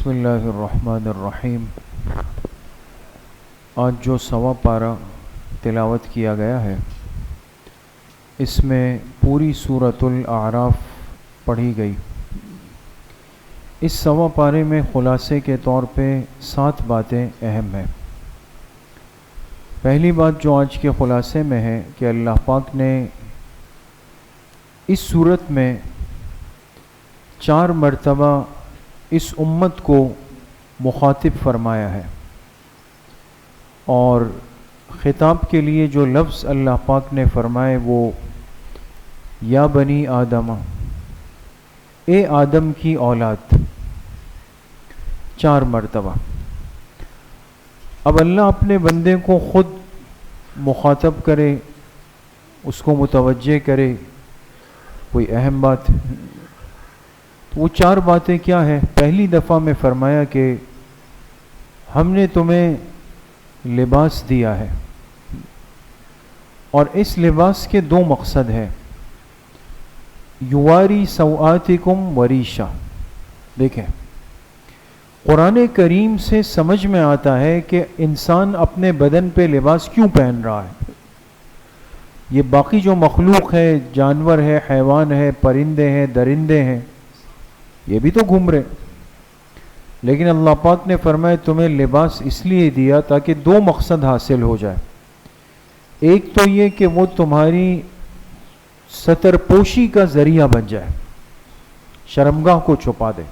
بسم اللہ الرحمن الرحیم۔ آج جو سوا پارہ تلاوت کیا گیا ہے اس میں پوری سورۃ الاعراف پڑھی گئی۔ اس سوا پارے میں خلاصے کے طور پہ 7 باتیں اہم ہیں۔ پہلی بات جو آج کے خلاصے میں ہے کہ اللہ پاک نے اس صورت میں 4 مرتبہ اس امت کو مخاطب فرمایا ہے، اور خطاب کے لیے جو لفظ اللہ پاک نے فرمائے وہ یا بنی آدم، اے آدم کی اولاد، 4 مرتبہ۔ اب اللہ اپنے بندے کو خود مخاطب کرے، اس کو متوجہ کرے، کوئی اہم بات ہے۔ تو وہ 4 باتیں کیا ہیں؟ پہلی دفعہ میں فرمایا کہ ہم نے تمہیں لباس دیا ہے، اور اس لباس کے 2 مقصد ہیں، یواری سوآتکم وریشا۔ دیکھیں، قرآن کریم سے سمجھ میں آتا ہے کہ انسان اپنے بدن پہ لباس کیوں پہن رہا ہے۔ یہ باقی جو مخلوق ہے، جانور ہے، حیوان ہے، پرندے ہیں، درندے ہیں، یہ بھی تو گھوم رہے، لیکن اللہ پاک نے فرمایا تمہیں لباس اس لیے دیا تاکہ 2 مقصد حاصل ہو جائے۔ ایک تو یہ کہ وہ تمہاری ستر پوشی کا ذریعہ بن جائے، شرمگاہ کو چھپا دے۔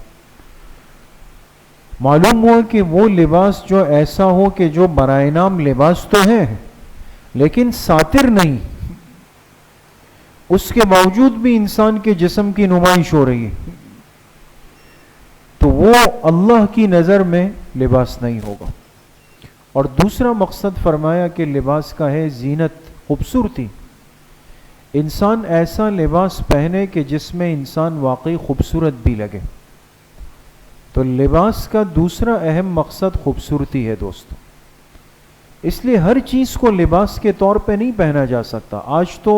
معلوم ہوا کہ وہ لباس جو ایسا ہو کہ جو برائے نام لباس تو ہے لیکن ساتر نہیں، اس کے باوجود بھی انسان کے جسم کی نمائش ہو رہی ہے، تو وہ اللہ کی نظر میں لباس نہیں ہوگا۔ اور دوسرا مقصد فرمایا کہ لباس کا ہے زینت، خوبصورتی۔ انسان ایسا لباس پہنے کہ جس میں انسان واقعی خوبصورت بھی لگے۔ تو لباس کا دوسرا اہم مقصد خوبصورتی ہے دوستو۔ اس لیے ہر چیز کو لباس کے طور پہ نہیں پہنا جا سکتا۔ آج تو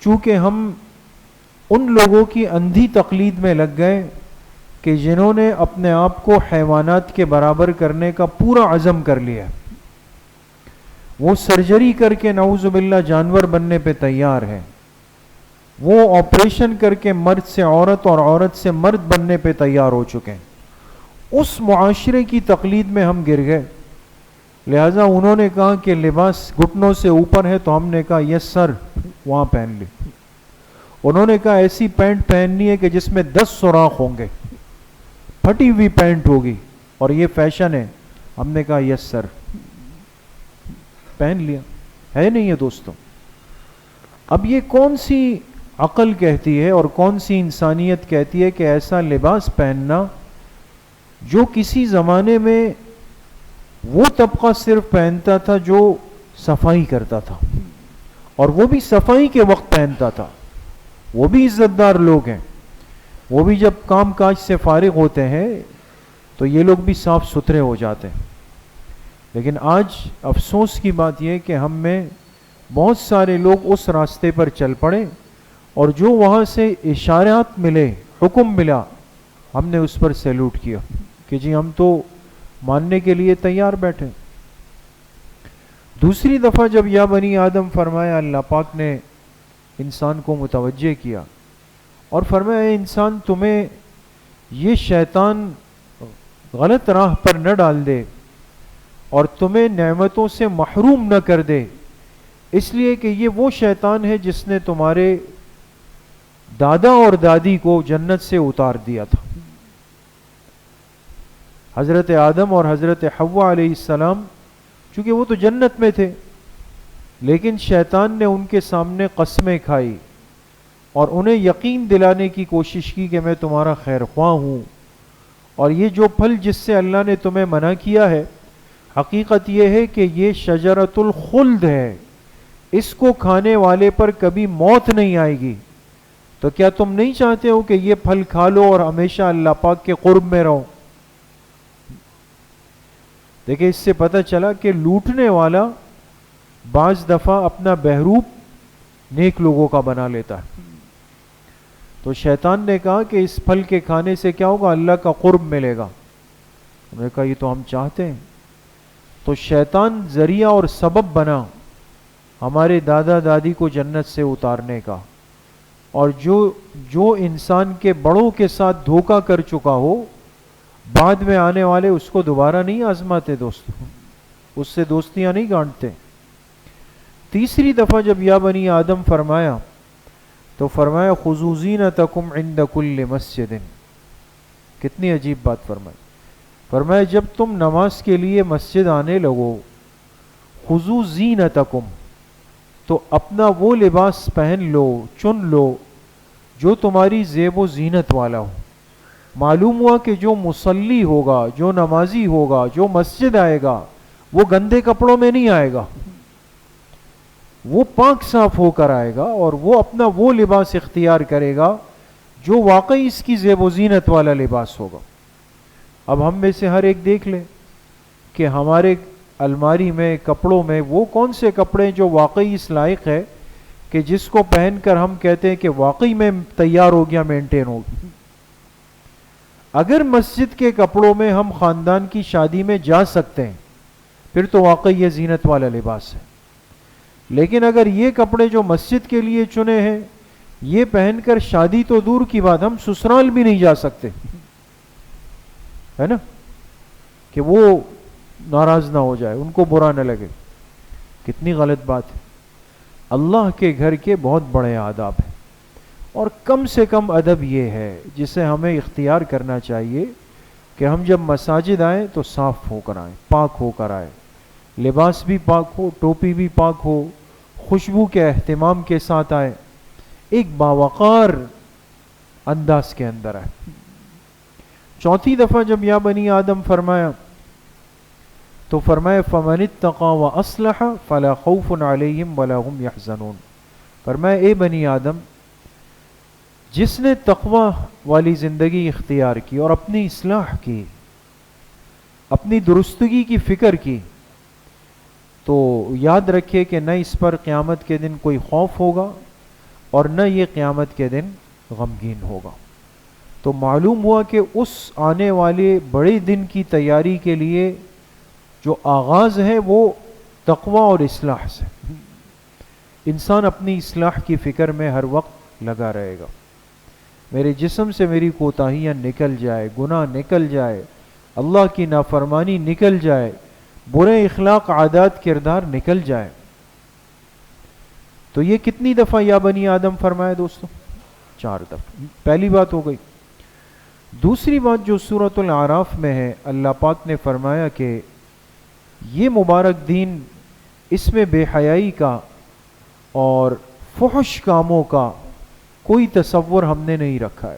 چونکہ ہم ان لوگوں کی اندھی تقلید میں لگ گئے کہ جنہوں نے اپنے آپ کو حیوانات کے برابر کرنے کا پورا عزم کر لیا، وہ سرجری کر کے نعوذ باللہ جانور بننے پہ تیار ہیں، وہ آپریشن کر کے مرد سے عورت اور عورت سے مرد بننے پہ تیار ہو چکے ہیں۔ اس معاشرے کی تقلید میں ہم گر گئے، لہذا انہوں نے کہا کہ لباس گھٹنوں سے اوپر ہے تو ہم نے کہا یس سر، وہاں پہن لی۔ انہوں نے کہا ایسی پینٹ پہننی ہے کہ جس میں 10 سوراخ ہوں گے، پھٹی ہوئی پینٹ ہوگی، اور یہ فیشن ہے۔ ہم نے کہا یس سر، پہن لیا۔ ہے نہیں ہے دوستوں؟ اب یہ کون سی عقل کہتی ہے اور کون سی انسانیت کہتی ہے کہ ایسا لباس پہننا جو کسی زمانے میں وہ طبقہ صرف پہنتا تھا جو صفائی کرتا تھا، اور وہ بھی صفائی کے وقت پہنتا تھا، وہ بھی عزت دار لوگ ہیں، وہ بھی جب کام کاج سے فارغ ہوتے ہیں تو یہ لوگ بھی صاف ستھرے ہو جاتے ہیں۔ لیکن آج افسوس کی بات یہ کہ ہم میں بہت سارے لوگ اس راستے پر چل پڑے، اور جو وہاں سے اشارات ملے، حکم ملا، ہم نے اس پر سیلوٹ کیا کہ جی ہم تو ماننے کے لیے تیار بیٹھے۔ دوسری دفعہ جب یا بنی آدم فرمایا، اللہ پاک نے انسان کو متوجہ کیا اور فرمایا اے انسان، تمہیں یہ شیطان غلط راہ پر نہ ڈال دے اور تمہیں نعمتوں سے محروم نہ کر دے، اس لیے کہ یہ وہ شیطان ہے جس نے تمہارے دادا اور دادی کو جنت سے اتار دیا تھا۔ حضرت آدم اور حضرت حوا علیہ السلام چونکہ وہ تو جنت میں تھے، لیکن شیطان نے ان کے سامنے قسمیں کھائی اور انہیں یقین دلانے کی کوشش کی کہ میں تمہارا خیر خواہ ہوں، اور یہ جو پھل جس سے اللہ نے تمہیں منع کیا ہے، حقیقت یہ ہے کہ یہ شجرۃ الخلد ہے، اس کو کھانے والے پر کبھی موت نہیں آئے گی، تو کیا تم نہیں چاہتے ہو کہ یہ پھل کھا لو اور ہمیشہ اللہ پاک کے قرب میں رہو؟ دیکھیں، اس سے پتہ چلا کہ لوٹنے والا بعض دفعہ اپنا بہروپ نیک لوگوں کا بنا لیتا ہے۔ تو شیطان نے کہا کہ اس پھل کے کھانے سے کیا ہوگا؟ اللہ کا قرب ملے گا۔ انہوں نے کہا یہ تو ہم چاہتے ہیں. تو شیطان ذریعہ اور سبب بنا ہمارے دادا دادی کو جنت سے اتارنے کا. اور جو انسان کے بڑوں کے ساتھ دھوکہ کر چکا ہو بعد میں آنے والے اس کو دوبارہ نہیں آزماتے دوستو، اس سے دوستیاں نہیں گانٹتے. تیسری دفعہ جب یا بنی آدم فرمایا تو فرمایا خذوا زینتکم عند کل مسجد. کتنی عجیب بات فرمائی. فرمایا جب تم نماز کے لیے مسجد آنے لگو خذوا زینتکم، تو اپنا وہ لباس پہن لو، چن لو جو تمہاری زیب و زینت والا ہو. معلوم ہوا کہ جو مصلی ہوگا، جو نمازی ہوگا، جو مسجد آئے گا وہ گندے کپڑوں میں نہیں آئے گا، وہ پاک صاف ہو کر آئے گا اور وہ اپنا وہ لباس اختیار کرے گا جو واقعی اس کی زیب و زینت والا لباس ہوگا. اب ہم میں سے ہر ایک دیکھ لیں کہ ہمارے الماری میں کپڑوں میں وہ کون سے کپڑے جو واقعی اس لائق ہے کہ جس کو پہن کر ہم کہتے ہیں کہ واقعی میں تیار ہو گیا، مینٹین ہو گیا. اگر مسجد کے کپڑوں میں ہم خاندان کی شادی میں جا سکتے ہیں پھر تو واقعی یہ زینت والا لباس ہے. لیکن اگر یہ کپڑے جو مسجد کے لیے چنے ہیں یہ پہن کر شادی تو دور کی بات، ہم سسرال بھی نہیں جا سکتے، ہے نا، کہ وہ ناراض نہ ہو جائے، ان کو برا نہ لگے. کتنی غلط بات ہے. اللہ کے گھر کے بہت بڑے آداب ہیں اور کم سے کم ادب یہ ہے جسے ہمیں اختیار کرنا چاہیے کہ ہم جب مساجد آئیں تو صاف ہو کر آئیں، پاک ہو کر آئیں، لباس بھی پاک ہو، ٹوپی بھی پاک ہو، خوشبو کے اہتمام کے ساتھ آئیں، ایک باوقار انداز کے اندر آئیں. چوتھی دفعہ جب یا بنی آدم فرمایا تو فرمایا فمن اتقى واصلح فلا خوف علیہم ولا هم يحزنون. فرمایا اے بنی آدم، جس نے تقوی والی زندگی اختیار کی اور اپنی اصلاح کی، اپنی درستگی کی فکر کی، تو یاد رکھے کہ نہ اس پر قیامت کے دن کوئی خوف ہوگا اور نہ یہ قیامت کے دن غمگین ہوگا. تو معلوم ہوا کہ اس آنے والے بڑے دن کی تیاری کے لیے جو آغاز ہے وہ تقوی اور اصلاح سے. انسان اپنی اصلاح کی فکر میں ہر وقت لگا رہے گا. میرے جسم سے میری کوتاہیاں نکل جائے، گناہ نکل جائے، اللہ کی نافرمانی نکل جائے، برے اخلاق، عادات، کردار نکل جائے. تو یہ کتنی دفعہ یا بنی آدم فرمایا دوستو؟ 4 دفعہ. پہلی بات ہو گئی. دوسری بات جو سورۃ الاعراف میں ہے، اللہ پاک نے فرمایا کہ یہ مبارک دین، اس میں بے حیائی کا اور فحش کاموں کا کوئی تصور ہم نے نہیں رکھا ہے.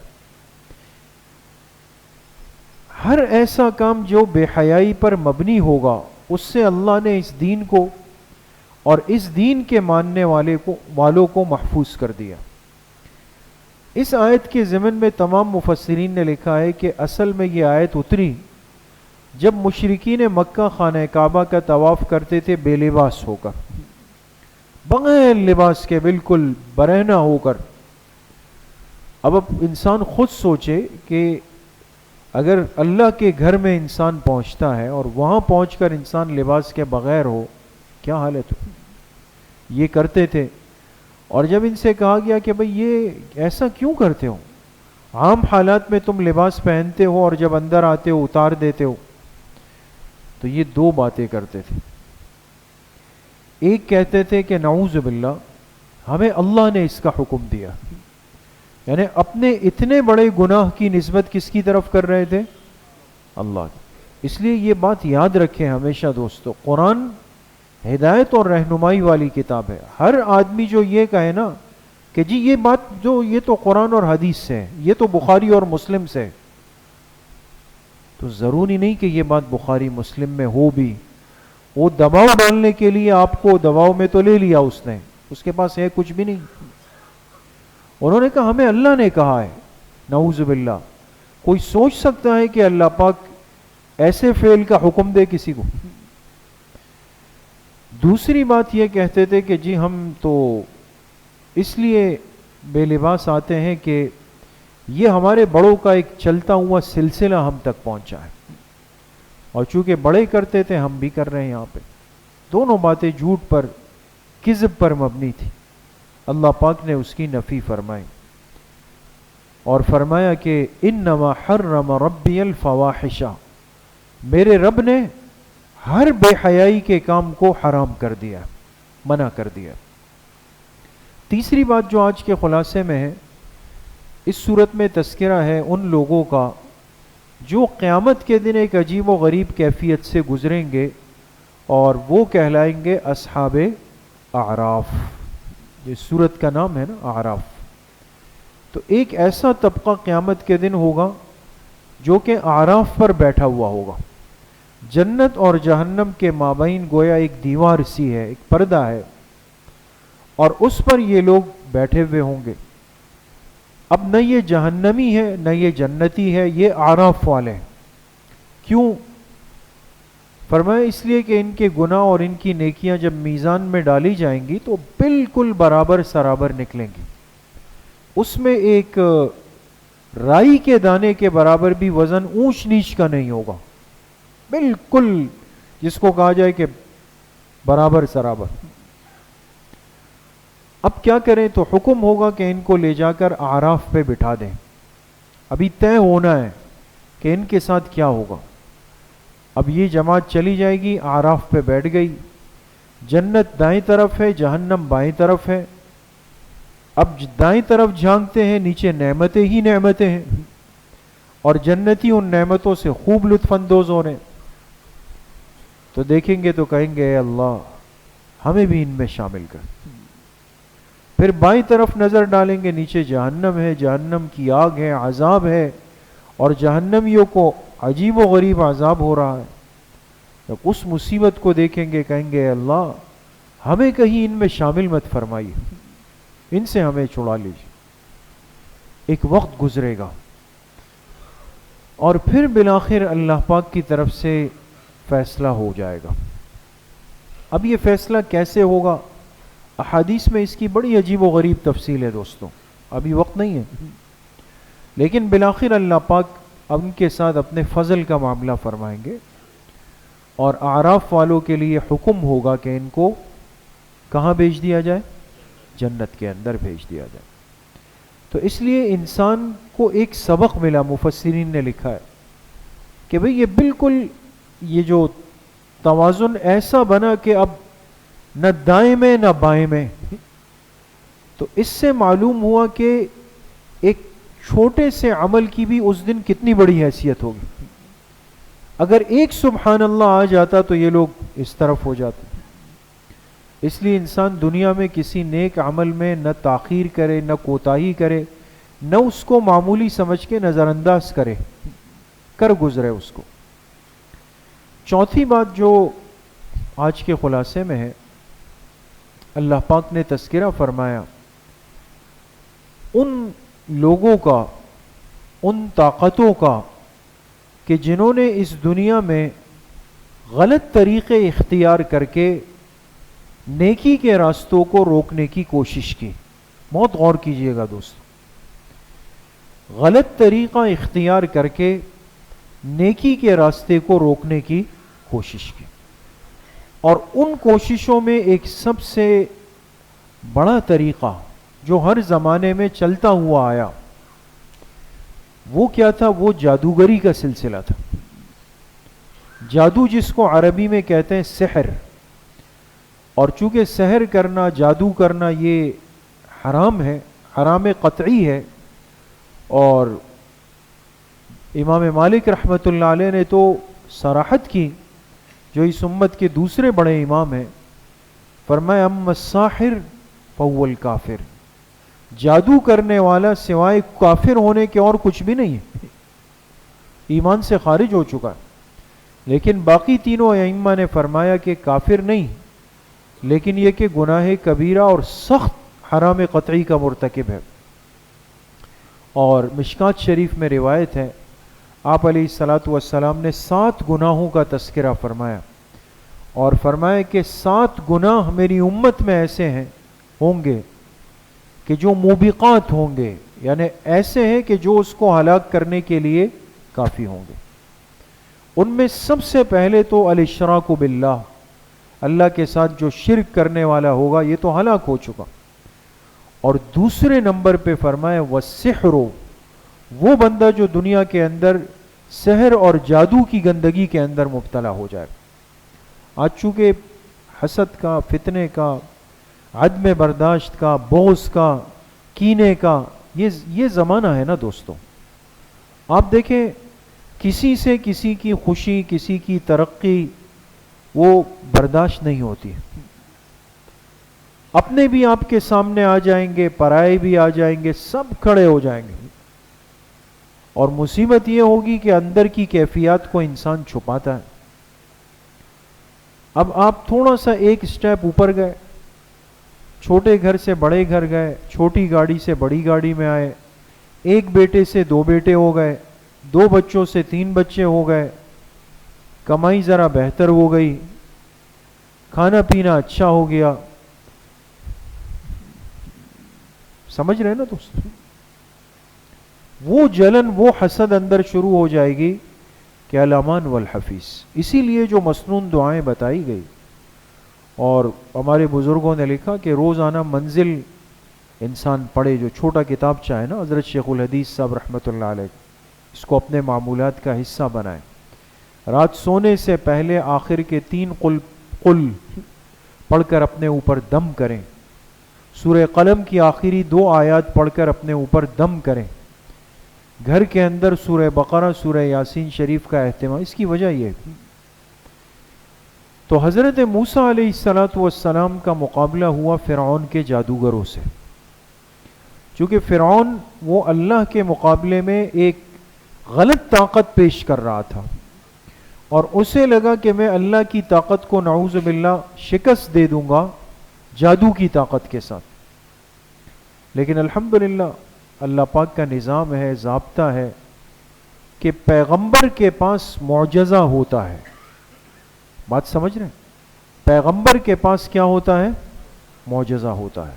ہر ایسا کام جو بے حیائی پر مبنی ہوگا اس سے اللہ نے اس دین کو اور اس دین کے ماننے والوں کو محفوظ کر دیا. اس آیت کے ضمن میں تمام مفسرین نے لکھا ہے کہ اصل میں یہ آیت اتری جب مشرکین مکہ خانہ کعبہ کا طواف کرتے تھے بے لباس ہو کر، بغیر لباس کے، بالکل برہنہ ہو کر. اب انسان خود سوچے کہ اگر اللہ کے گھر میں انسان پہنچتا ہے اور وہاں پہنچ کر انسان لباس کے بغیر ہو، کیا حالت ہو. یہ کرتے تھے. اور جب ان سے کہا گیا کہ بھئی یہ ایسا کیوں کرتے ہو، عام حالات میں تم لباس پہنتے ہو اور جب اندر آتے ہو اتار دیتے ہو، تو یہ 2 باتیں کرتے تھے. ایک کہتے تھے کہ نعوذ باللہ، ہمیں اللہ نے اس کا حکم دیا. یعنی اپنے اتنے بڑے گناہ کی نسبت کس کی طرف کر رہے تھے؟ اللہ کی. اس لیے یہ بات یاد رکھیں ہمیشہ دوستو، قرآن ہدایت اور رہنمائی والی کتاب ہے. ہر آدمی جو یہ کہے نا کہ جی یہ بات جو یہ تو قرآن اور حدیث سے ہے، یہ تو بخاری اور مسلم سے ہے، تو ضروری نہیں کہ یہ بات بخاری مسلم میں ہو بھی. وہ دباؤ ڈالنے کے لیے آپ کو دباؤ میں تو لے لیا اس نے، اس کے پاس ہے کچھ بھی نہیں. انہوں نے کہا ہمیں اللہ نے کہا ہے. نعوذ باللہ، کوئی سوچ سکتا ہے کہ اللہ پاک ایسے فعل کا حکم دے کسی کو؟ دوسری بات یہ کہتے تھے کہ جی ہم تو اس لیے بے لباس آتے ہیں کہ یہ ہمارے بڑوں کا ایک چلتا ہوا سلسلہ ہم تک پہنچا ہے. اور چونکہ بڑے کرتے تھے ہم بھی کر رہے ہیں یہاں پہ. دونوں باتیں جھوٹ پر کذب پر مبنی تھی. اللہ پاک نے اس کی نفی فرمائی اور فرمایا کہ انما حرم ربی الفواحش، میرے رب نے ہر بے حیائی کے کام کو حرام کر دیا، منع کر دیا. تیسری بات جو آج کے خلاصے میں ہے، اس صورت میں تذکرہ ہے ان لوگوں کا جو قیامت کے دن ایک عجیب و غریب کیفیت سے گزریں گے اور وہ کہلائیں گے اصحاب اعراف. یہ سورت کا نام ہے نا، اعراف. تو ایک ایسا طبقہ قیامت کے دن ہوگا جو کہ اعراف پر بیٹھا ہوا ہوگا. جنت اور جہنم کے مابین گویا ایک دیوار سی ہے، ایک پردہ ہے، اور اس پر یہ لوگ بیٹھے ہوئے ہوں گے. اب نہ یہ جہنمی ہے نہ یہ جنتی ہے، یہ اعراف والے ہیں. کیوں؟ فرمایا اس لیے کہ ان کے گناہ اور ان کی نیکیاں جب میزان میں ڈالی جائیں گی تو بالکل برابر سرابر نکلیں گی. اس میں ایک رائی کے دانے کے برابر بھی وزن اونچ نیچ کا نہیں ہوگا، بالکل جس کو کہا جائے کہ برابر سرابر. اب کیا کریں؟ تو حکم ہوگا کہ ان کو لے جا کر اعراف پہ بٹھا دیں. ابھی طے ہونا ہے کہ ان کے ساتھ کیا ہوگا. اب یہ جماعت چلی جائے گی، اعراف پہ بیٹھ گئی. جنت دائیں طرف ہے، جہنم بائیں طرف ہے. اب دائیں طرف جھانکتے ہیں، نیچے نعمتیں ہی نعمتیں ہیں، اور جنتی ان نعمتوں سے خوب لطف اندوز ہو رہے ہیں. تو دیکھیں گے تو کہیں گے اے اللہ ہمیں بھی ان میں شامل کر. پھر بائیں طرف نظر ڈالیں گے، نیچے جہنم ہے، جہنم کی آگ ہے، عذاب ہے، اور جہنمیوں کو عجیب و غریب عذاب ہو رہا ہے. جب اس مصیبت کو دیکھیں گے کہیں گے اے اللہ ہمیں کہیں ان میں شامل مت فرمائیے، ان سے ہمیں چھڑا لیجیے. ایک وقت گزرے گا اور پھر بالآخر اللہ پاک کی طرف سے فیصلہ ہو جائے گا. اب یہ فیصلہ کیسے ہوگا؟ احادیث میں اس کی بڑی عجیب و غریب تفصیل ہے دوستوں، ابھی وقت نہیں ہے. لیکن بالآخر اللہ پاک اب ان کے ساتھ اپنے فضل کا معاملہ فرمائیں گے اور اعراف والوں کے لیے حکم ہوگا کہ ان کو کہاں بھیج دیا جائے؟ جنت کے اندر بھیج دیا جائے. تو اس لیے انسان کو ایک سبق ملا، مفسرین نے لکھا ہے کہ بھئی یہ بالکل یہ جو توازن ایسا بنا کہ اب نہ دائیں میں نہ بائیں میں. تو اس سے معلوم ہوا کہ ایک چھوٹے سے عمل کی بھی اس دن کتنی بڑی حیثیت ہوگی. اگر ایک سبحان اللہ آ جاتا تو یہ لوگ اس طرف ہو جاتے. اس لیے انسان دنیا میں کسی نیک عمل میں نہ تاخیر کرے، نہ کوتاہی کرے، نہ اس کو معمولی سمجھ کے نظر انداز کرے، کر گزرے اس کو. چوتھی بات جو آج کے خلاصے میں ہے، اللہ پاک نے تذکرہ فرمایا ان لوگوں کا، ان طاقتوں کا کہ جنہوں نے اس دنیا میں غلط طریقے اختیار کر کے نیکی کے راستوں کو روکنے کی کوشش کی. بہت غور کیجئے گا دوستو، غلط طریقہ اختیار کر کے نیکی کے راستے کو روکنے کی کوشش کی. اور ان کوششوں میں ایک سب سے بڑا طریقہ جو ہر زمانے میں چلتا ہوا آیا وہ کیا تھا؟ وہ جادوگری کا سلسلہ تھا. جادو جس کو عربی میں کہتے ہیں سحر، اور چونکہ سحر کرنا، جادو کرنا یہ حرام ہے، حرام قطعی ہے. اور امام مالک رحمۃ اللہ علیہ نے تو صراحت کی، جو اس امت کے دوسرے بڑے امام ہیں، فرمایا اما الساحر فهو الکافر، جادو کرنے والا سوائے کافر ہونے کے اور کچھ بھی نہیں ہے، ایمان سے خارج ہو چکا ہے. لیکن باقی تینوں ائمہ نے فرمایا کہ کافر نہیں، لیکن یہ کہ گناہ کبیرہ اور سخت حرام قطعی کا مرتکب ہے. اور مشکات شریف میں روایت ہے، آپ علیہ الصلاۃ والسلام نے 7 گناہوں کا تذکرہ فرمایا، اور فرمایا کہ 7 گناہ میری امت میں ایسے ہیں ہوں گے کہ جو موبقات ہوں گے، یعنی ایسے ہیں کہ جو اس کو ہلاک کرنے کے لیے کافی ہوں گے. ان میں سب سے پہلے تو الاشراک باللہ، اللہ کے ساتھ جو شرک کرنے والا ہوگا یہ تو ہلاک ہو چکا. اور دوسرے نمبر پہ فرمایا والسحر، وہ بندہ جو دنیا کے اندر سحر اور جادو کی گندگی کے اندر مبتلا ہو جائے. آج چونکہ حسد کا، فتنے کا، عدم برداشت کا، بغض کا، کینے کا یہ زمانہ ہے نا دوستوں. آپ دیکھیں کسی سے کسی کی خوشی، کسی کی ترقی وہ برداشت نہیں ہوتی. اپنے بھی آپ کے سامنے آ جائیں گے، پرائے بھی آ جائیں گے، سب کھڑے ہو جائیں گے. اور مصیبت یہ ہوگی کہ اندر کی کیفیات کو انسان چھپاتا ہے. اب آپ تھوڑا سا ایک سٹیپ اوپر گئے، چھوٹے گھر سے بڑے گھر گئے، چھوٹی گاڑی سے بڑی گاڑی میں آئے، ایک بیٹے سے 2 بیٹے ہو گئے، 2 بچوں سے 3 بچے ہو گئے، کمائی ذرا بہتر ہو گئی، کھانا پینا اچھا ہو گیا. سمجھ رہے نا دوست؟ وہ جلن، وہ حسد اندر شروع ہو جائے گی کہ الامان والحفیظ. اسی لیے جو مسنون دعائیں بتائی گئی اور ہمارے بزرگوں نے لکھا کہ روزانہ منزل انسان پڑھے، جو چھوٹا کتاب چاہے نا، حضرت شیخ الحدیث صاحب رحمۃ اللہ علیہ، اس کو اپنے معمولات کا حصہ بنائیں. رات سونے سے پہلے آخر کے 3 قل پڑھ کر اپنے اوپر دم کریں. سورہ قلم کی آخری 2 آیات پڑھ کر اپنے اوپر دم کریں. گھر کے اندر سورہ بقرہ، سورہ یاسین شریف کا اہتمام. اس کی وجہ یہ تو حضرت موسیٰ علیہ السلام کا مقابلہ ہوا فرعون کے جادوگروں سے. چونکہ فرعون وہ اللہ کے مقابلے میں ایک غلط طاقت پیش کر رہا تھا، اور اسے لگا کہ میں اللہ کی طاقت کو نعوذ باللہ شکست دے دوں گا جادو کی طاقت کے ساتھ. لیکن الحمدللہ اللہ پاک کا نظام ہے، ضابطہ ہے کہ پیغمبر کے پاس معجزہ ہوتا ہے. بات سمجھ رہے ہیں؟ پیغمبر کے پاس کیا ہوتا ہے؟ معجزہ ہوتا ہے.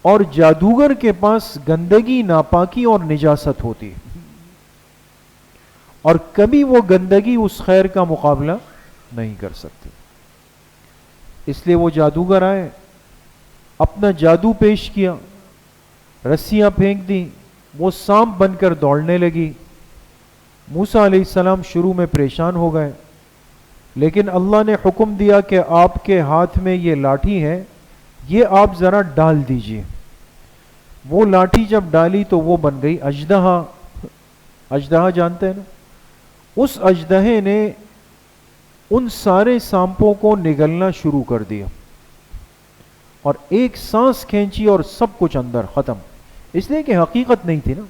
اور جادوگر کے پاس گندگی، ناپاکی اور نجاست ہوتی ہے، اور کبھی وہ گندگی اس خیر کا مقابلہ نہیں کر سکتے. اس لیے وہ جادوگر آئے، اپنا جادو پیش کیا، رسیاں پھینک دی، وہ سانپ بن کر دوڑنے لگی. موسیٰ علیہ السلام شروع میں پریشان ہو گئے، لیکن اللہ نے حکم دیا کہ آپ کے ہاتھ میں یہ لاٹھی ہے، یہ آپ ذرا ڈال دیجئے. وہ لاٹھی جب ڈالی تو وہ بن گئی اژدہا. اژدہا جانتے ہیں نا؟ اس اژدہے نے ان سارے سانپوں کو نگلنا شروع کر دیا، اور ایک سانس کھینچی اور سب کچھ اندر ختم. اس لیے کہ حقیقت نہیں تھی نا.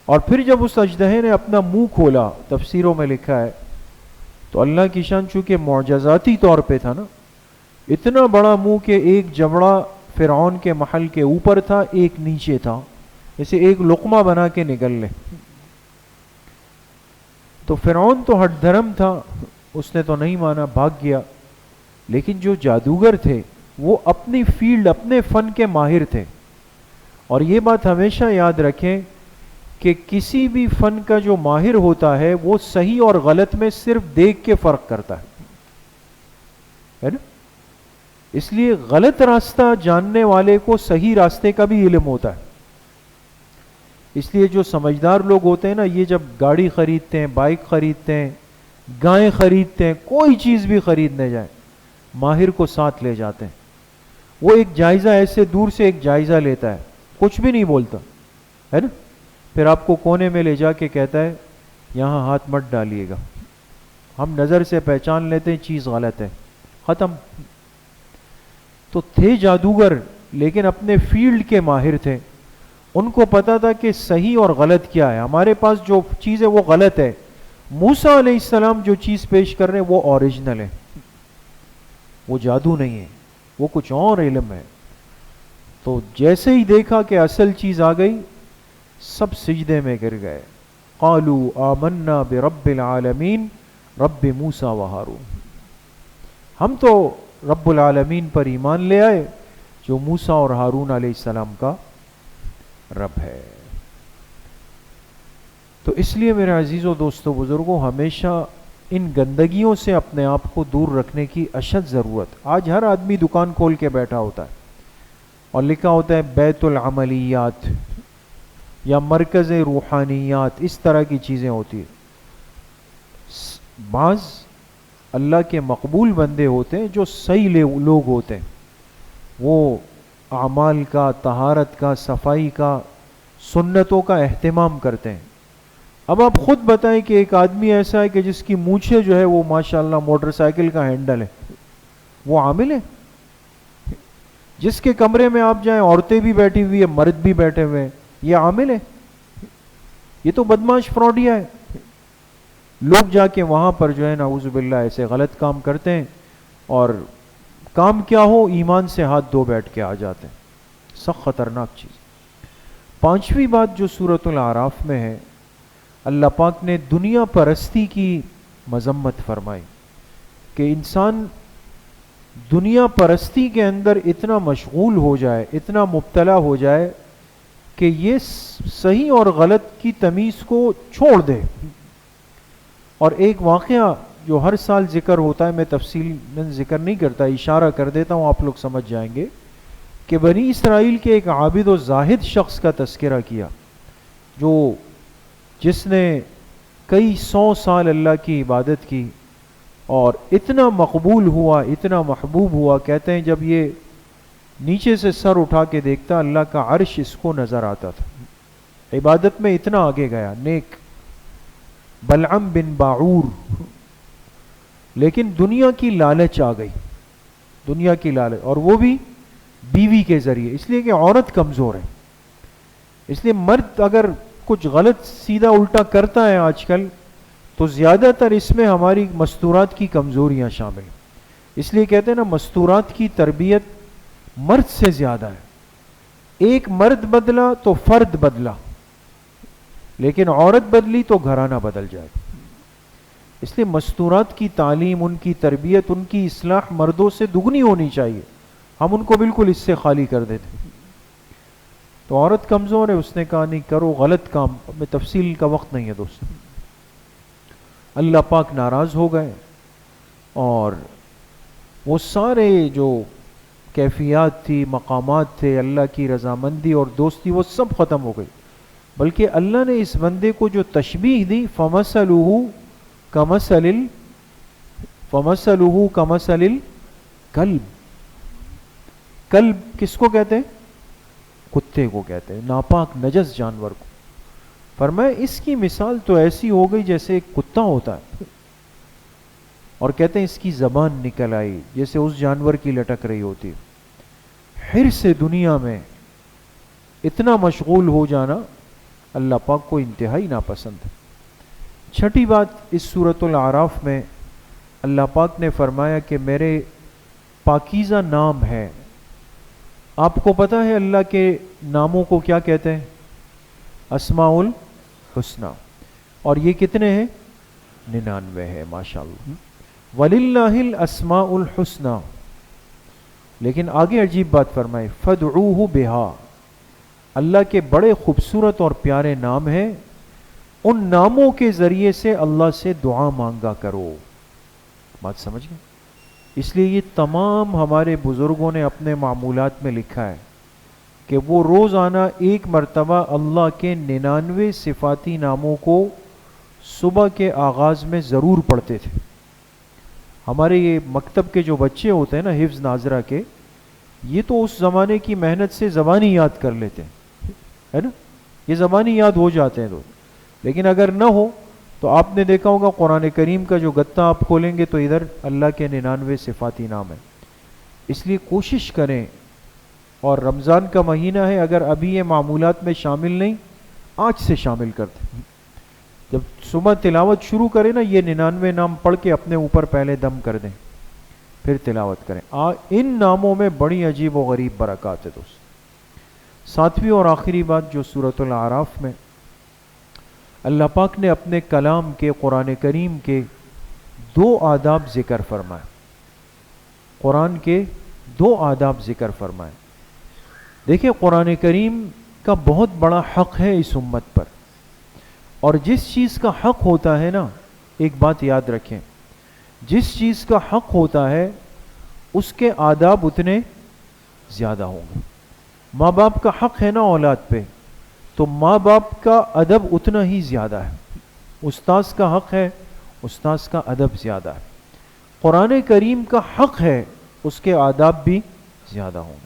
اور پھر جب اس اژدہے نے اپنا منہ کھولا، تفسیروں میں لکھا ہے، تو اللہ کی شان چونکہ معجزاتی طور پہ تھا نا، اتنا بڑا منہ کہ ایک جبڑا فرعون کے محل کے اوپر تھا، ایک نیچے تھا، جیسے ایک لقمہ بنا کے نگل لے. تو فرعون تو ہٹ دھرم تھا، اس نے تو نہیں مانا، بھاگ گیا. لیکن جو جادوگر تھے وہ اپنی فیلڈ، اپنے فن کے ماہر تھے. اور یہ بات ہمیشہ یاد رکھیں کہ کسی بھی فن کا جو ماہر ہوتا ہے وہ صحیح اور غلط میں صرف دیکھ کے فرق کرتا ہے نا. اس لیے غلط راستہ جاننے والے کو صحیح راستے کا بھی علم ہوتا ہے. اس لیے جو سمجھدار لوگ ہوتے ہیں نا، یہ جب گاڑی خریدتے ہیں، بائک خریدتے ہیں، گائیں خریدتے ہیں، کوئی چیز بھی خریدنے جائیں، ماہر کو ساتھ لے جاتے ہیں. وہ ایک جائزہ، ایسے دور سے ایک جائزہ لیتا ہے، کچھ بھی نہیں بولتا ہے نا. پھر آپ کو کونے میں لے جا کے کہتا ہے یہاں ہاتھ مت ڈالیے گا. ہم نظر سے پہچان لیتے ہیں چیز غلط ہے، ختم. تو تھے جادوگر لیکن اپنے فیلڈ کے ماہر تھے. ان کو پتا تھا کہ صحیح اور غلط کیا ہے. ہمارے پاس جو چیز ہے وہ غلط ہے. موسیٰ علیہ السلام جو چیز پیش کر رہے ہیں وہ اوریجنل ہے، وہ جادو نہیں ہے، وہ کچھ اور علم ہے. تو جیسے ہی دیکھا کہ اصل چیز آ گئی، سب سجدے میں گر گئے. قالوا آمنا برب العالمین رب موسیٰ و ہارون. ہم تو رب العالمین پر ایمان لے آئے جو موسیٰ اور ہارون علیہ السلام کا رب ہے. تو اس لیے میرے عزیزوں دوستوں بزرگوں ہمیشہ ان گندگیوں سے اپنے آپ کو دور رکھنے کی اشد ضرورت. آج ہر آدمی دکان کھول کے بیٹھا ہوتا ہے اور لکھا ہوتا ہے بیت العملیات یا مرکز روحانیات، اس طرح کی چیزیں ہوتی ہیں. بعض اللہ کے مقبول بندے ہوتے ہیں جو صحیح لوگ ہوتے ہیں، وہ اعمال کا، طہارت کا، صفائی کا، سنتوں کا اہتمام کرتے ہیں. اب آپ خود بتائیں کہ ایک آدمی ایسا ہے کہ جس کی مونچھیں جو ہے وہ ماشاءاللہ موٹر سائیکل کا ہینڈل ہے، وہ عامل ہے؟ جس کے کمرے میں آپ جائیں عورتیں بھی بیٹھی ہوئی ہیں، مرد بھی بیٹھے ہوئے ہیں، یہ عامل ہے؟ یہ تو بدمعاش فراڈیا ہے. لوگ جا کے وہاں پر جو ہے نعوذ باللہ ایسے غلط کام کرتے ہیں، اور کام کیا ہو ایمان سے ہاتھ دھو بیٹھ کے آ جاتے ہیں. سخت خطرناک چیز. پانچویں بات جو سورۃ الاعراف میں ہے، اللہ پاک نے دنیا پرستی کی مذمت فرمائی کہ انسان دنیا پرستی کے اندر اتنا مشغول ہو جائے، اتنا مبتلا ہو جائے کہ یہ صحیح اور غلط کی تمیز کو چھوڑ دے. اور ایک واقعہ جو ہر سال ذکر ہوتا ہے، میں تفصیل میں ذکر نہیں کرتا، اشارہ کر دیتا ہوں، آپ لوگ سمجھ جائیں گے کہ بنی اسرائیل کے ایک عابد و زاہد شخص کا تذکرہ کیا، جس نے کئی 100 سال اللہ کی عبادت کی اور اتنا مقبول ہوا، اتنا محبوب ہوا. کہتے ہیں جب یہ نیچے سے سر اٹھا کے دیکھتا اللہ کا عرش اس کو نظر آتا تھا. عبادت میں اتنا آگے گیا، نیک. بلعم بن باعور. لیکن دنیا کی لالچ آ گئی، دنیا کی لالچ، اور وہ بھی بیوی کے ذریعے، اس لیے کہ عورت کمزور ہے. اس لیے مرد اگر کچھ غلط سیدھا الٹا کرتا ہے آج کل تو زیادہ تر اس میں ہماری مستورات کی کمزوریاں شامل ہیں. اس لیے کہتے ہیں نا مستورات کی تربیت مرد سے زیادہ ہے. ایک مرد بدلا تو فرد بدلا، لیکن عورت بدلی تو گھرانہ بدل جائے. اس لیے مستورات کی تعلیم، ان کی تربیت، ان کی اصلاح مردوں سے دگنی ہونی چاہیے. ہم ان کو بالکل اس سے خالی کر دیتے. تو عورت کمزور ہے، اس نے کہا نہیں کرو غلط کام. میں تفصیل کا وقت نہیں ہے دوست. اللہ پاک ناراض ہو گئے اور وہ سارے جو کیفیات تھی، مقامات تھے، اللہ کی رضامندی اور دوستی، وہ سب ختم ہو گئی. بلکہ اللہ نے اس بندے کو جو تشبیہ دی، فَمَثَلُهُ كَمَثَلِ الْكَلْبِ. کلب کس کو کہتے ہیں؟ کتے کو کہتے ہیں، ناپاک نجس جانور کو. فرمایا اس کی مثال تو ایسی ہو گئی جیسے ایک کتا ہوتا ہے، اور کہتے ہیں اس کی زبان نکل آئی جیسے اس جانور کی لٹک رہی ہوتی. حرص سے دنیا میں اتنا مشغول ہو جانا اللہ پاک کو انتہائی ناپسند ہے. چھٹی بات اس سورۃ الاعراف میں اللہ پاک نے فرمایا کہ میرے پاکیزہ نام ہے. آپ کو پتہ ہے اللہ کے ناموں کو کیا کہتے ہیں؟ اسماء الحسنی. اور یہ کتنے ہیں؟ 99 ہے ماشاءاللہ. وَلِلَّهِ الْأَسْمَاءُ الْحُسْنَى. لیکن آگے عجیب بات فرمائی، فَادْعُوهُ بِهَا. اللہ کے بڑے خوبصورت اور پیارے نام ہیں، ان ناموں کے ذریعے سے اللہ سے دعا مانگا کرو. بات سمجھ گئے؟ اس لیے یہ تمام ہمارے بزرگوں نے اپنے معمولات میں لکھا ہے کہ وہ روزانہ ایک مرتبہ اللہ کے 99 صفاتی ناموں کو صبح کے آغاز میں ضرور پڑھتے تھے. ہمارے یہ مکتب کے جو بچے ہوتے ہیں نا حفظ ناظرہ کے، یہ تو اس زمانے کی محنت سے زبانی یاد کر لیتے ہیں، ہے نا، یہ زبانی یاد ہو جاتے ہیں. لیکن اگر نہ ہو تو آپ نے دیکھا ہوگا قرآن کریم کا جو گتہ آپ کھولیں گے تو ادھر اللہ کے 99 صفاتی نام ہیں. اس لیے کوشش کریں، اور رمضان کا مہینہ ہے، اگر ابھی یہ معمولات میں شامل نہیں، آج سے شامل کر دیں. جب صبح تلاوت شروع کریں نا، یہ 99 نام پڑھ کے اپنے اوپر پہلے دم کر دیں، پھر تلاوت کریں. ان ناموں میں بڑی عجیب و غریب برکات ہے دوست. ساتویں اور آخری بات جو سورۃ الاعراف میں اللہ پاک نے اپنے کلام کے، قرآن کریم کے 2 آداب ذکر فرمائے. قرآن کے 2 آداب ذکر فرمائے. دیکھیں قرآن کریم کا بہت بڑا حق ہے اس امت پر، اور جس چیز کا حق ہوتا ہے نا، ایک بات یاد رکھیں، جس چیز کا حق ہوتا ہے اس کے آداب اتنے زیادہ ہوں گے. ماں باپ کا حق ہے نا اولاد پہ، تو ماں باپ کا ادب اتنا ہی زیادہ ہے. استاذ کا حق ہے، استاذ کا ادب زیادہ ہے. قرآن کریم کا حق ہے، اس کے آداب بھی زیادہ ہوں گے.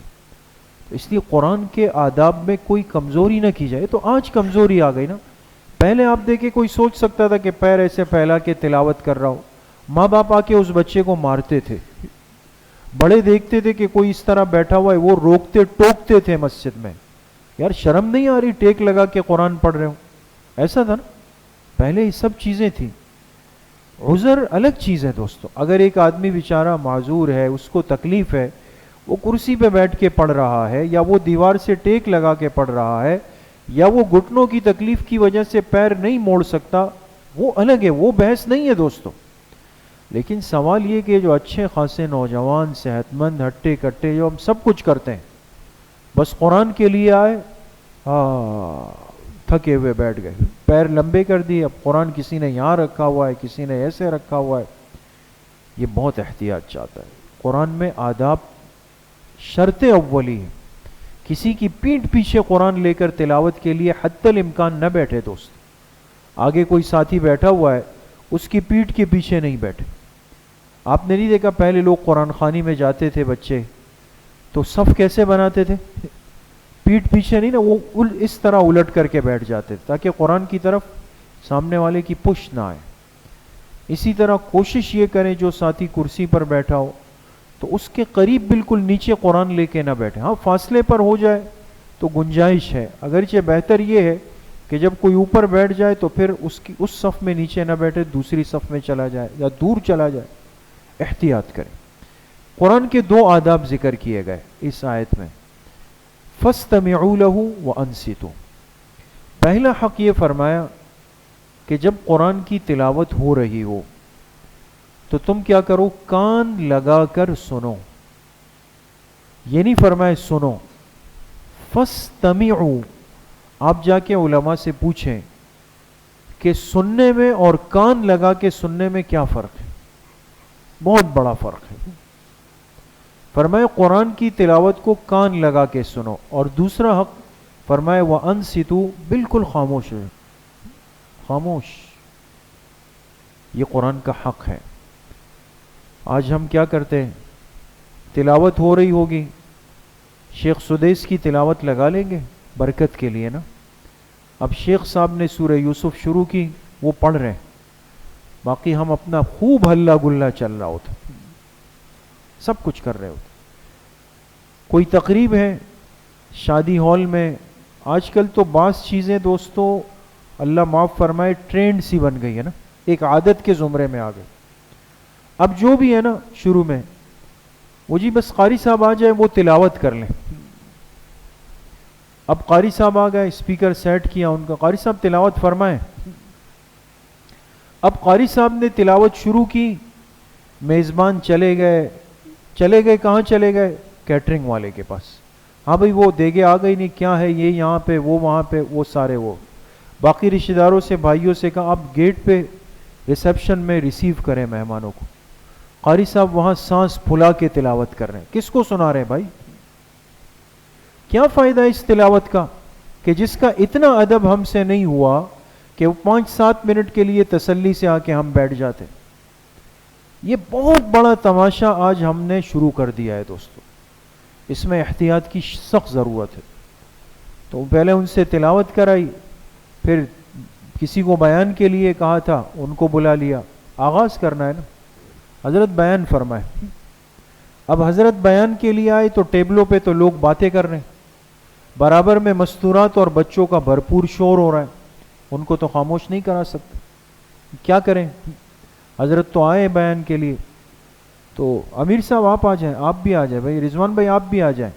تو اس لیے قرآن کے آداب میں کوئی کمزوری نہ کی جائے. تو آج کمزوری آ گئی نا. پہلے آپ دیکھیں کوئی سوچ سکتا تھا کہ پیر ایسے پھیلا کے تلاوت کر رہا ہو، ماں باپ آ کے اس بچے کو مارتے تھے. بڑے دیکھتے تھے کہ کوئی اس طرح بیٹھا ہوا ہے، وہ روکتے ٹوکتے تھے مسجد میں، یار شرم نہیں آ رہی ٹیک لگا کے قرآن پڑھ رہے ہو. ایسا تھا نا پہلے، یہ سب چیزیں تھیں. عذر الگ چیز ہے دوستو. اگر ایک آدمی بیچارہ معذور ہے، اس کو تکلیف ہے، وہ کرسی پہ بیٹھ کے پڑھ رہا ہے، یا وہ دیوار سے ٹیک لگا کے پڑھ رہا ہے، یا وہ گھٹنوں کی تکلیف کی وجہ سے پیر نہیں موڑ سکتا، وہ الگ ہے، وہ بحث نہیں ہے دوستو. لیکن سوال یہ کہ جو اچھے خاصے نوجوان صحت مند ہٹے کٹے جو ہم سب کچھ کرتے ہیں، بس قرآن کے لیے آئے، تھکے ہوئے بیٹھ گئے، پیر لمبے کر دیے. اب قرآن کسی نے یہاں رکھا ہوا ہے، کسی نے ایسے رکھا ہوا ہے. یہ بہت احتیاط چاہتا ہے. قرآن میں آداب شرط اولی ہے. کسی کی پیٹھ پیچھے قرآن لے کر تلاوت کے لیے حتی الامکان نہ بیٹھے دوست. آگے کوئی ساتھی بیٹھا ہوا ہے، اس کی پیٹھ کے پیچھے نہیں بیٹھے. آپ نے نہیں دیکھا پہلے لوگ قرآن خوانی میں جاتے تھے بچے تو صف کیسے بناتے تھے؟ پیٹھ پیچھے نہیں نا، وہ اس طرح الٹ کر کے بیٹھ جاتے تھے تاکہ قرآن کی طرف سامنے والے کی پشت نہ آئے. اسی طرح کوشش یہ کریں جو ساتھی کرسی پر بیٹھا ہو تو اس کے قریب بالکل نیچے قرآن لے کے نہ بیٹھے. ہاں فاصلے پر ہو جائے تو گنجائش ہے، اگرچہ بہتر یہ ہے کہ جب کوئی اوپر بیٹھ جائے تو پھر اس صف میں نیچے نہ بیٹھے، دوسری صف میں چلا جائے یا دور چلا جائے. احتیاط کریں. قرآن کے دو آداب ذکر کیے گئے اس آیت میں. فَاسْتَمِعُوا لَهُ وَأَنصِتُوا. پہلا حق یہ فرمایا کہ جب قرآن کی تلاوت ہو رہی ہو تو تم کیا کرو؟ کان لگا کر سنو. یہ نہیں فرمائے سنو. فَاسْتَمِعُوا. آپ جا کے علماء سے پوچھیں کہ سننے میں اور کان لگا کے سننے میں کیا فرق ہے. بہت بڑا فرق ہے. فرمائے قرآن کی تلاوت کو کان لگا کے سنو. اور دوسرا حق فرمائے وَأَنصِتُوا، بالکل خاموش ہے، خاموش. یہ قرآن کا حق ہے. آج ہم کیا کرتے ہیں؟ تلاوت ہو رہی ہوگی، شیخ سدیس کی تلاوت لگا لیں گے برکت کے لیے نا. اب شیخ صاحب نے سورہ یوسف شروع کی، وہ پڑھ رہے ہیں، باقی ہم اپنا خوب ہلا گلا چل رہا ہوتا، سب کچھ کر رہے ہوتے. کوئی تقریب ہے شادی ہال میں، آج کل تو بعض چیزیں دوستو اللہ معاف فرمائے ٹرینڈ سی بن گئی ہے نا، ایک عادت کے زمرے میں آ گئے. اب جو بھی ہے نا شروع میں وہ جی بس قاری صاحب آ جائے وہ تلاوت کر لیں. اب قاری صاحب آ گئے، اسپیکر سیٹ کیا ان کا، قاری صاحب تلاوت فرمائیں. اب قاری صاحب نے تلاوت شروع کی، میزبان چلے گئے کہاں چلے گئے؟ کیٹرنگ والے کے پاس. ہاں بھئی وہ دیگے آ گئی نہیں، کیا ہے یہ یہاں پہ، وہ وہاں پہ، وہ سارے وہ باقی رشتہ داروں سے بھائیوں سے کہا آپ گیٹ پہ ریسیپشن میں ریسیو کریں مہمانوں کو. قاری صاحب وہاں سانس پھلا کے تلاوت کر رہے ہیں. کس کو سنا رہے ہیں بھائی؟ کیا فائدہ اس تلاوت کا کہ جس کا اتنا ادب ہم سے نہیں ہوا کہ وہ 5-7 منٹ کے لیے تسلی سے آ کے ہم بیٹھ جاتے. یہ بہت بڑا تماشا آج ہم نے شروع کر دیا ہے دوستو. اس میں احتیاط کی سخت ضرورت ہے. تو پہلے ان سے تلاوت کرائی، پھر کسی کو بیان کے لیے کہا تھا ان کو بلا لیا. آغاز کرنا ہے نا، حضرت بیان فرمائے. اب حضرت بیان کے لیے آئے تو ٹیبلوں پہ تو لوگ باتیں کر رہے ہیں، برابر میں مستورات اور بچوں کا بھرپور شور ہو رہا ہے. ان کو تو خاموش نہیں کرا سکتے، کیا کریں؟ حضرت تو آئے بیان کے لیے. تو امیر صاحب آپ آ جائیں، آپ بھی آ جائیں، بھائی رضوان بھائی آپ بھی آ جائیں،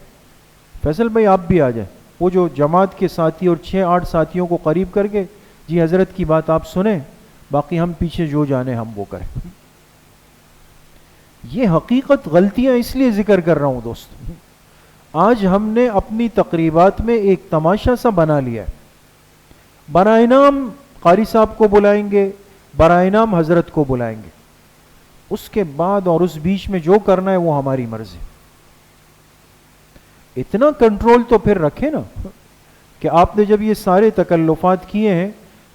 فیصل بھائی آپ بھی آ جائیں. وہ جو جماعت کے ساتھی اور 6-8 ساتھیوں کو قریب کر کے جی حضرت کی بات آپ سنیں، باقی ہم پیچھے جو جانے ہم وہ کریں. یہ حقیقت غلطیاں اس لیے ذکر کر رہا ہوں دوست. آج ہم نے اپنی تقریبات میں ایک تماشا سا بنا لیا ہے. برائے نام قاری صاحب کو بلائیں گے، برائے نام حضرت کو بلائیں گے، اس کے بعد اور اس بیچ میں جو کرنا ہے وہ ہماری مرضی۔ اتنا کنٹرول تو پھر رکھے نا کہ آپ نے جب یہ سارے تکلفات کیے ہیں،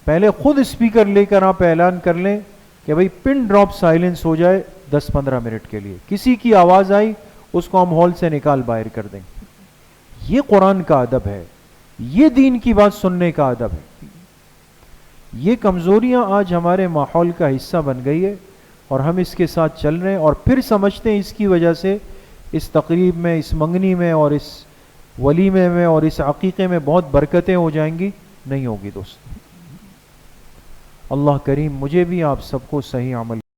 پہلے خود اسپیکر لے کر آپ اعلان کر لیں کہ بھئی پن ڈراپ سائلنس ہو جائے 10-15 منٹ کے لیے، کسی کی آواز آئی اس کو ہم ہال سے نکال باہر کر دیں۔ یہ قرآن کا ادب ہے، یہ دین کی بات سننے کا ادب ہے۔ یہ کمزوریاں آج ہمارے ماحول کا حصہ بن گئی ہے اور ہم اس کے ساتھ چل رہے ہیں، اور پھر سمجھتے ہیں اس کی وجہ سے اس تقریب میں، اس منگنی میں اور اس ولیمے میں اور اس عقیقے میں بہت برکتیں ہو جائیں گی۔ نہیں ہوگی دوست۔ اللہ کریم مجھے بھی آپ سب کو صحیح عمل